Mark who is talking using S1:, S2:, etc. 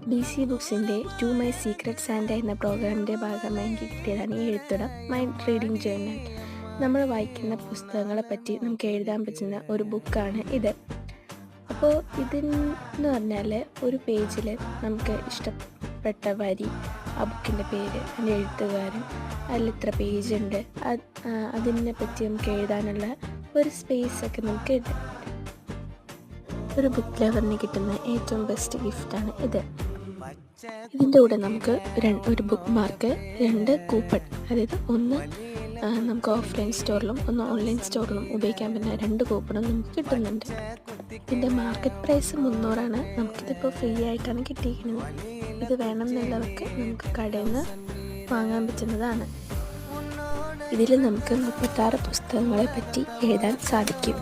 S1: DC ബുക്സിൻ്റെ to my secret Santa എന്ന പ്രോഗ്രാമിൻ്റെ ഭാഗമായി കിട്ടിയതാണ് ഈ എഴുത്തുടം മൈൻഡ് റീഡിംഗ് ജേർണൽ. നമ്മൾ വായിക്കുന്ന പുസ്തകങ്ങളെ പറ്റി നമുക്ക് എഴുതാൻ പറ്റുന്ന ഒരു ബുക്കാണ് ഇത്. അപ്പോൾ ഇതെന്ന് പറഞ്ഞാൽ ഒരു പേജിൽ നമുക്ക് ഇഷ്ടപ്പെട്ട വരി, ആ ബുക്കിൻ്റെ പേര്, അതിൻ്റെ എഴുത്തുകാരൻ, അതിൽ ഇത്ര പേജുണ്ട്, അതിനെ പറ്റി നമുക്ക് എഴുതാനുള്ള ഒരു സ്പേസൊക്കെ നമുക്ക് കിട്ടും. ഒരു ബുക്ക് ലവറിന് കിട്ടുന്ന ഏറ്റവും ബെസ്റ്റ് ഗിഫ്റ്റാണ് ഇത്. ഇതിൻ്റെ കൂടെ നമുക്ക് ഒരു ബുക്ക് മാർക്ക്, 2 കൂപ്പൺ, അതായത് ഒന്ന് നമുക്ക് ഓഫ്ലൈൻ സ്റ്റോറിലും ഒന്ന് ഓൺലൈൻ സ്റ്റോറിലും ഉപയോഗിക്കാൻ പറ്റുന്ന 2 കൂപ്പണും നമുക്ക് കിട്ടുന്നുണ്ട്. ഇതിൻ്റെ മാർക്കറ്റ് പ്രൈസ് 300 ആണ്. നമുക്കിതിപ്പോൾ ഫ്രീ ആയിട്ടാണ് കിട്ടിയിരിക്കുന്നത്. ഇത് വേണമെന്നുള്ളവർക്ക് നമുക്ക് കടയിൽ നിന്ന് വാങ്ങാൻ പറ്റുന്നതാണ്. ഇതിൽ നമുക്ക് 36 പുസ്തകങ്ങളെ പറ്റി എഴുതാൻ സാധിക്കും.